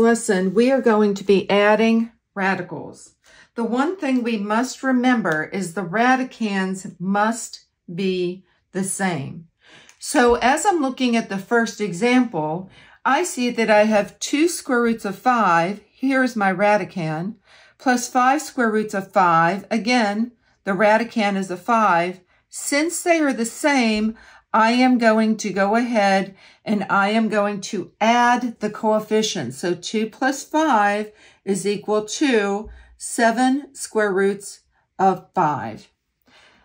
lesson, we are going to be adding radicals. The one thing we must remember is the radicands must be the same. So as I'm looking at the first example, I see that I have 2 square roots of 5, here's my radicand, plus 5 square roots of 5. Again, the radicand is a 5. Since they are the same, I am going to go ahead and I am going to add the coefficients. So 2 plus 5 is equal to 7 square roots of 5.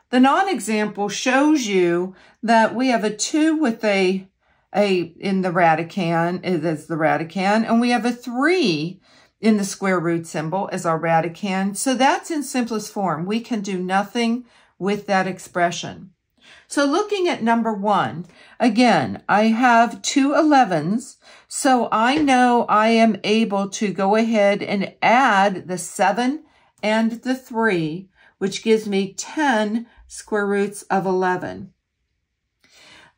The non-example shows you that we have a 2 with a in the radicand, that's the radicand, and we have a 3 in the square root symbol as our radicand. So that's in simplest form. We can do nothing with that expression. So looking at number 1, again, I have 2 11s, so I know I am able to go ahead and add the 7 and the 3, which gives me 10 square roots of 11.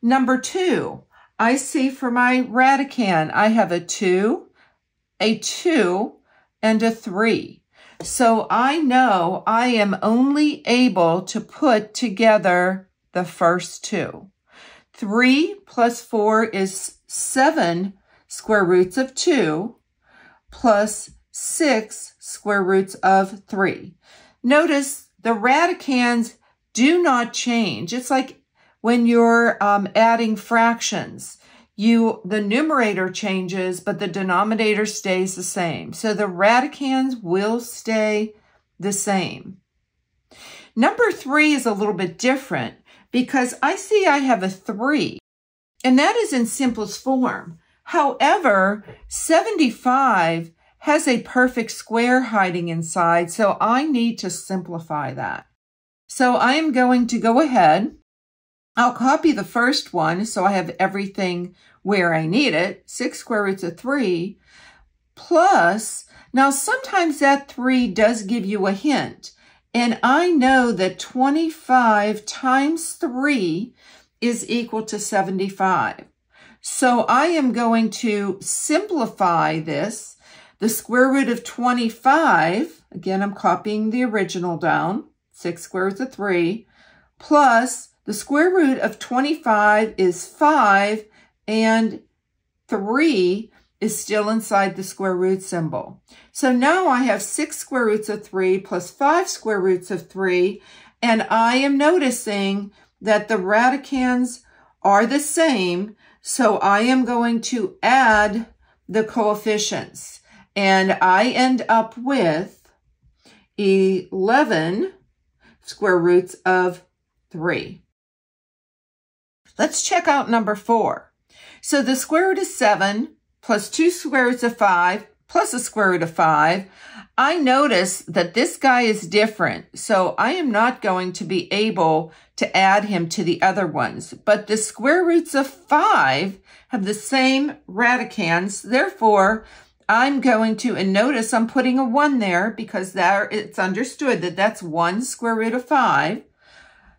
Number 2, I see for my radicand, I have a 2, and a 3. So I know I am only able to put together the first 2. 3 plus 4 is 7 square roots of 2 plus 6 square roots of 3. Notice the radicands do not change. It's like when you're adding fractions. The numerator changes, but the denominator stays the same. So the radicands will stay the same. Number 3 is a little bit different because I see I have a 3, and that is in simplest form. However, 75 has a perfect square hiding inside, so I need to simplify that. So I am going to go ahead. I'll copy the first one so I have everything where I need it. 6 square roots of 3 plus, now sometimes that 3 does give you a hint. And I know that 25 times 3 is equal to 75. So I am going to simplify this. The square root of 25, again, I'm copying the original down, 6 square roots of 3, plus the square root of 25 is 5, and 3 is still inside the square root symbol. So now I have 6 square roots of 3 plus 5 square roots of 3, and I am noticing that the radicands are the same, so I am going to add the coefficients, and I end up with 11 square roots of 3. Let's check out number 4. So the square root of 7 plus 2 square roots of 5 plus a square root of 5. I notice that this guy is different, so I am not going to be able to add him to the other ones. But the square roots of 5 have the same radicands. Therefore, I'm going to, and notice I'm putting a 1 there because there it's understood that that's 1 square root of 5.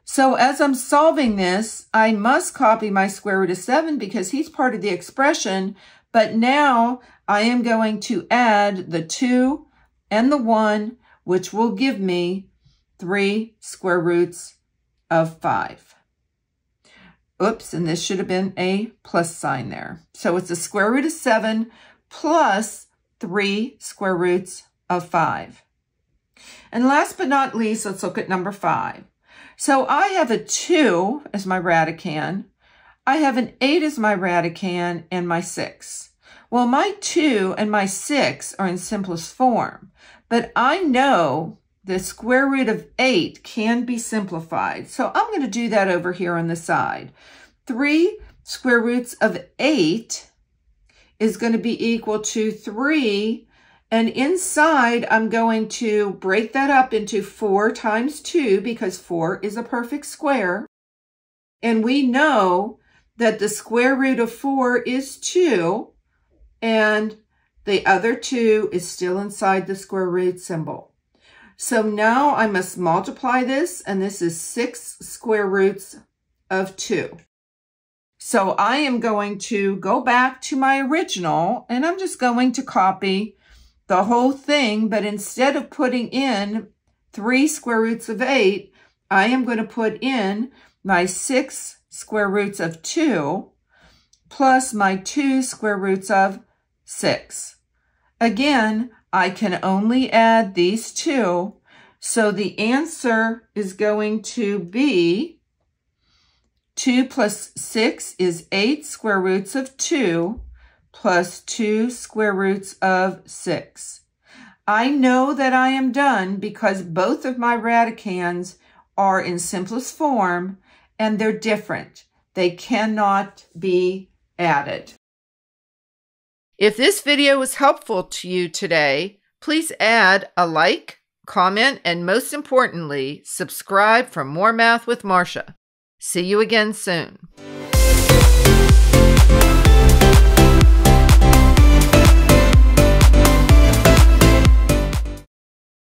So as I'm solving this, I must copy my square root of 7 because he's part of the expression. But now I am going to add the 2 and the 1, which will give me 3 square roots of 5. Oops, and this should have been a plus sign there. So it's the square root of 7 plus 3 square roots of 5. And last but not least, let's look at number 5. So I have a 2 as my radicand. I have an 8 as my radicand and my 6. Well, my 2 and my 6 are in simplest form, but I know the square root of 8 can be simplified. So I'm going to do that over here on the side. 3 square roots of 8 is going to be equal to 3. And inside, I'm going to break that up into 4 times 2 because 4 is a perfect square. And we know that the square root of 4 is 2, and the other 2 is still inside the square root symbol. So now I must multiply this, and this is 6 square roots of 2. So I am going to go back to my original, and I'm just going to copy the whole thing, but instead of putting in 3 square roots of 8, I am going to put in my 6 square roots of 2 plus my 2 square roots of 6. Again, I can only add these two, so the answer is going to be 2 plus 6 is 8 square roots of 2 plus 2 square roots of 6. I know that I am done because both of my radicands are in simplest form and they're different. They cannot be added. If this video was helpful to you today, please add a like, comment, and most importantly, subscribe for more Math with Marcia. See you again soon.